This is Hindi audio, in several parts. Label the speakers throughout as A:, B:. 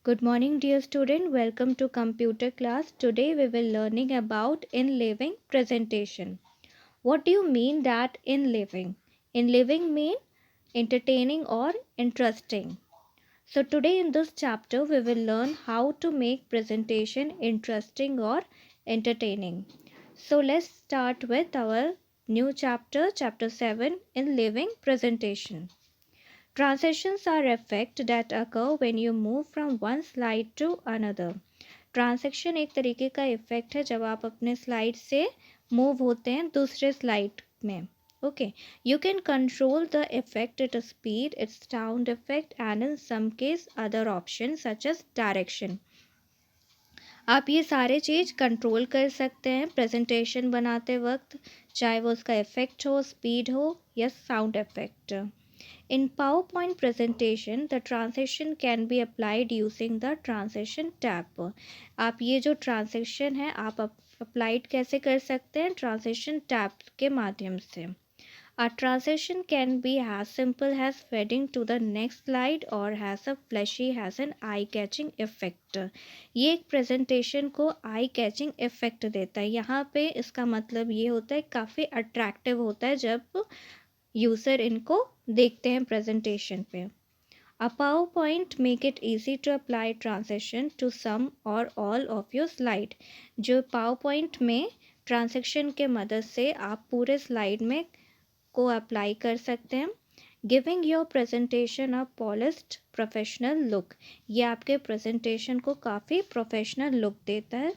A: Good morning, dear student. Welcome to computer class. Today we will learning about in living presentation. What do you mean that in living? In living mean entertaining or interesting. So today in this chapter we will learn how to make presentation interesting or entertaining. So let's start with our new chapter, chapter 7 in living presentation. Transitions are effects that occur when you move from one slide to another. Transaction एक तरीके का इफेक्ट है जब आप अपने स्लाइड से मूव होते हैं दूसरे स्लाइड में. Okay, you can control the effect it speed its sound effect and in some case other option such as direction. आप ये सारे चीज़ कंट्रोल कर सकते हैं प्रेजेंटेशन बनाते वक्त, चाहे वो उसका इफेक्ट हो, स्पीड हो या sound effect. In PowerPoint presentation, the transition can be applied using the transition tab. आप ये जो transition है आप applied कैसे कर सकते हैं? transition tab के माध्यम से. A transition can be as simple as fading to the next slide or as a flashy has an eye-catching effect. ये एक presentation को eye-catching effect देता है. यहाँ पे इसका मतलब ये होता है काफ़ी attractive होता है जब यूज़र इनको देखते हैं प्रेजेंटेशन पे. A PowerPoint make it easy to apply transaction to some और ऑल ऑफ योर स्लाइड. जो पावर पॉइंट में ट्रांजेक्शन के मदद से आप पूरे स्लाइड में को अप्लाई कर सकते हैं. Giving your presentation a polished professional look. ये आपके प्रेजेंटेशन को काफ़ी प्रोफेशनल लुक देता है.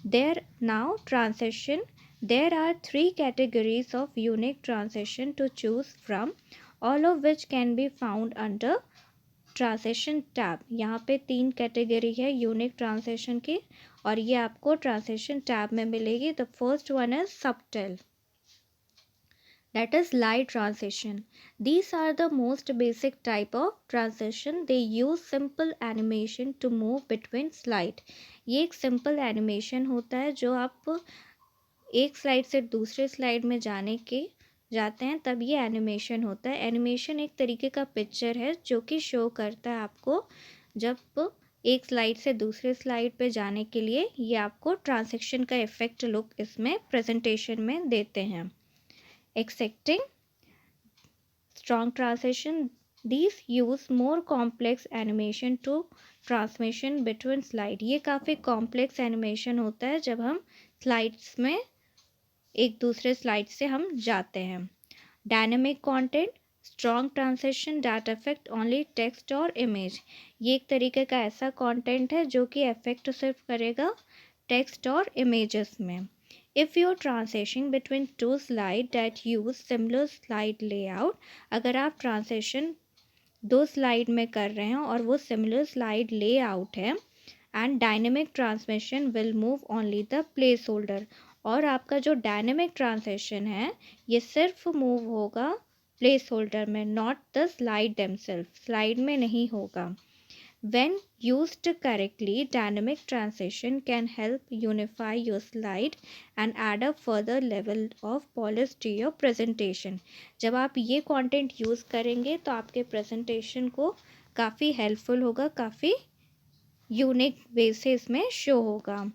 A: There now transaction. There are three categories of unique transition to choose from, all of which can be found under Transition tab. यहाँ पे 3 कैटेगरी है यूनिक ट्रांजेक्शन की और ये आपको ट्रांजेक्शन टैब में मिलेगी. The first one is subtle, that is light transition. These are the most basic type of transition. They use simple animation to move between slide. ये एक simple animation होता है जो आप एक स्लाइड से दूसरे स्लाइड में जाते हैं तब ये एनिमेशन होता है. एनिमेशन एक तरीके का पिक्चर है जो कि शो करता है आपको जब एक स्लाइड से दूसरे स्लाइड पे जाने के लिए. ये आपको ट्रांजेक्शन का इफेक्ट लुक इसमें प्रेजेंटेशन में देते हैं. Accepting strong transition. These use more complex animation to transmission between slide. ये काफ़ी कॉम्प्लेक्स एनिमेशन होता है जब हम स्लाइड्स में एक दूसरे स्लाइड से हम जाते हैं. Dynamic content. Strong transition that affect only text और इमेज. ये एक तरीके का ऐसा कंटेंट है जो कि अफेक्ट सिर्फ करेगा टेक्स्ट और इमेजेस में. If you are transition between two slide that use similar slide layout. अगर आप ट्रांजिशन दो स्लाइड में कर रहे हैं और वो सिमिलर स्लाइड लेआउट है and dynamic transmission will move only the place holder. और आपका जो डायनेमिक ट्रांजिशन है ये सिर्फ मूव होगा प्लेस होल्डर में, not the slide themself. Slide में नहीं होगा. When used correctly dynamic transition can help unify your slide and add a further level of polish to your presentation. जब आप ये कंटेंट यूज़ करेंगे तो आपके प्रेजेंटेशन को काफ़ी हेल्पफुल होगा, काफ़ी यूनिक वे से इसमें शो होगा.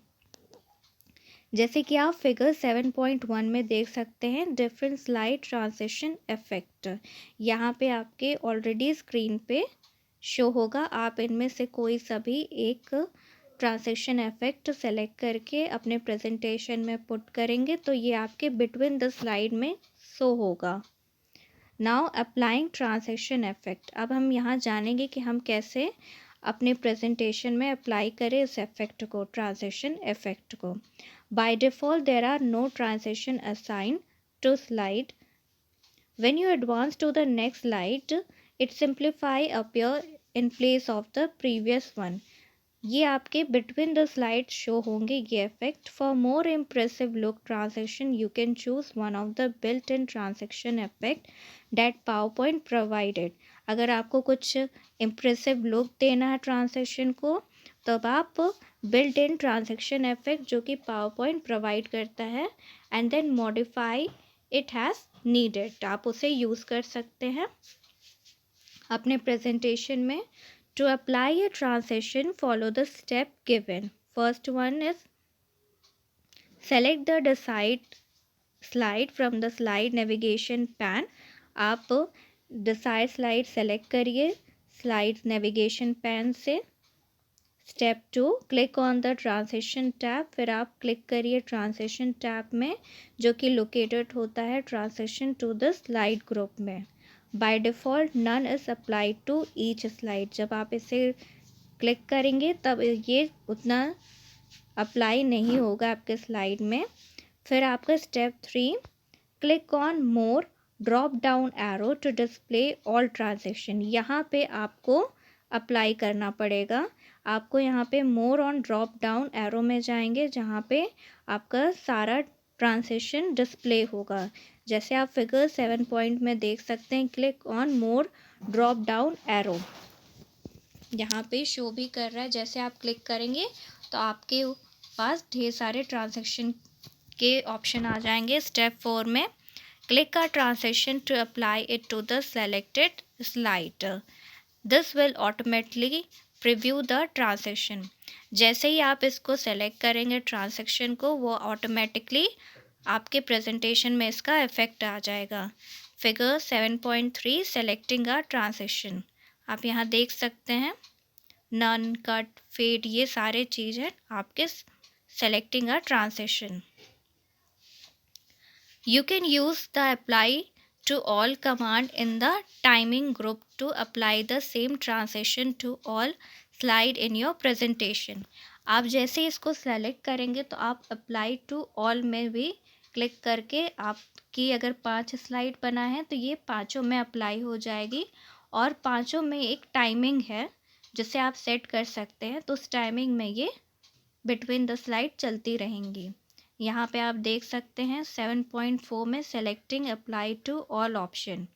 A: जैसे कि आप फिगर 7.1 में देख सकते हैं डिफरेंट स्लाइड ट्रांजिशन इफेक्ट. यहाँ पे आपके ऑलरेडी स्क्रीन पे शो होगा. आप इनमें से कोई सभी एक ट्रांजिशन इफेक्ट सेलेक्ट करके अपने प्रेजेंटेशन में पुट करेंगे तो ये आपके बिटवीन द स्लाइड में शो होगा. Now applying transition effect. अब हम यहाँ जानेंगे कि हम कैसे अपने प्रेजेंटेशन में अप्लाई करें इस इफेक्ट को, ट्रांजिशन इफेक्ट को. By default, there are no transition assigned to slide. When you advance to the next slide, it simplify appear in place of the previous one. ये आपके between the slides show होंगे ये effect. For more impressive look transition, you can choose one of the built-in transition effect that PowerPoint provided. अगर आपको कुछ impressive look देना है transition को तब आप बिल्ट इन ट्रांजेक्शन इफेक्ट जो कि पावर पॉइंट प्रोवाइड करता है and then modify it has needed. आप उसे यूज़ कर सकते हैं अपने प्रेजेंटेशन में To apply a transition, follow the step given. First one is select the decide slide from the slide navigation pan. आप decide slide select करिए slide navigation pan से. Step 2 click on the transition tab. फिर आप क्लिक करिए ट्रांजिशन टैब में जो कि लोकेटेड होता है transition to the slide group में. By default none is applied to each slide. जब आप इसे क्लिक करेंगे तब ये उतना अप्लाई नहीं होगा आपके स्लाइड में. फिर आपका step 3 click on more drop down arrow to display all transaction. यहाँ पे आपको अप्लाई करना पड़ेगा. आपको यहाँ पे more on drop down arrow में जाएंगे जहाँ पे आपका सारा ट्रांजेक्शन डिस्प्ले होगा. जैसे आप फिगर 7 पॉइंट में देख सकते हैं, click on more drop down arrow. यहाँ पे शो भी कर रहा है. जैसे आप क्लिक करेंगे तो आपके पास ढेर सारे ट्रांजेक्शन के ऑप्शन आ जाएंगे. स्टेप 4 में click a transaction to apply it to the selected slide. This will automatically preview the transaction. जैसे ही आप इसको सेलेक्ट करेंगे ट्रांजेक्शन को, वो ऑटोमेटिकली आपके प्रेजेंटेशन में इसका इफेक्ट आ जाएगा. Figure 7.3 selecting a transaction. आप यहाँ देख सकते हैं नन, कट, फेड, ये सारे चीज़ हैं आपके selecting a transaction. You can use the apply to all command in the timing group to apply the same transition to all slide in your presentation. आप जैसे इसको सेलेक्ट करेंगे तो आप अप्लाई टू ऑल में भी क्लिक करके आपकी अगर 5 स्लाइड बना है तो ये पाँचों में अप्लाई हो जाएगी. और पाँचों में एक टाइमिंग है जिसे आप सेट कर सकते हैं, तो उस टाइमिंग में ये बिटवीन द स्लाइड चलती रहेंगी. यहाँ पे आप देख सकते हैं 7.4 में selecting apply to all option.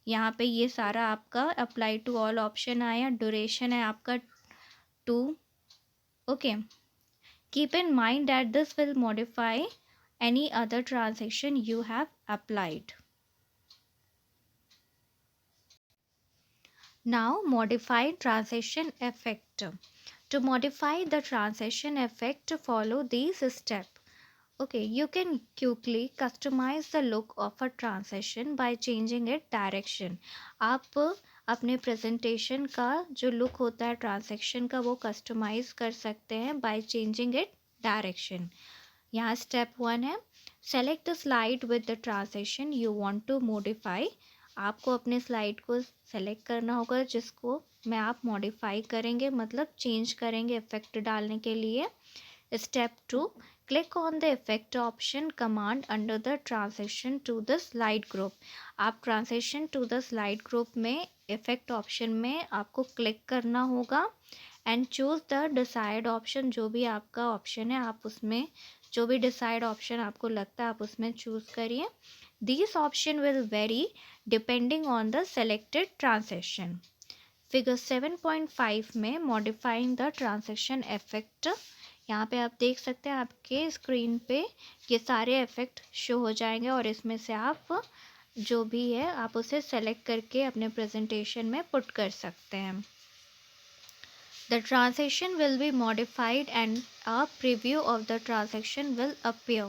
A: यहाँ पे ये सारा आपका अप्लाई टू ऑल ऑप्शन आया. ड्यूरेशन है आपका 2. Okay. Keep in mind that this will modify any other transaction you have applied. Now modify transaction effect. To modify the transition effect, follow these steps. Okay, you can quickly customize the look of a transition by changing its direction. आप अपने प्रेजेंटेशन का जो लुक होता है ट्रांजेक्शन का वो कस्टमाइज़ कर सकते हैं by changing its direction. यहाँ स्टेप 1 है select the slide with the transaction you want to modify. आपको अपने स्लाइड को सेलेक्ट करना होगा जिसको में आप मॉडिफाई करेंगे, मतलब चेंज करेंगे इफेक्ट डालने के लिए. Step 2 click on the effect option command under the transition to the slide group. आप transition to the slide group में इफेक्ट ऑप्शन में आपको क्लिक करना होगा and choose the decide option. जो भी आपका ऑप्शन है आप उसमें जो भी डिसाइड ऑप्शन आपको लगता है आप उसमें चूज़ करिए. This option will very depending on the selected transaction. Figure 7.5 में मॉडिफाइंग द ट्रांजेक्शन इफेक्ट. यहाँ पे आप देख सकते हैं आपके स्क्रीन पे ये सारे इफेक्ट शो हो जाएंगे और इसमें से आप जो भी है आप उसे सेलेक्ट करके अपने प्रेजेंटेशन में पुट कर सकते हैं. The transition will be modified and a preview of the transition will appear.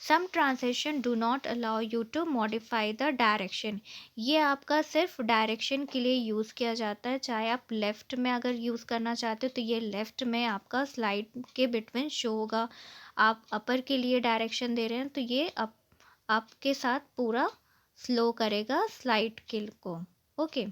A: Some transition do not allow you to modify the direction. ये आपका सिर्फ डायरेक्शन के लिए यूज़ किया जाता है. चाहे आप लेफ़्ट में अगर यूज़ करना चाहते हो तो ये लेफ़्ट में आपका स्लाइड के बिटवीन शो होगा. आप अपर के लिए डायरेक्शन दे रहे हैं तो ये आपके साथ पूरा स्लो करेगा स्लाइड के को. ओके.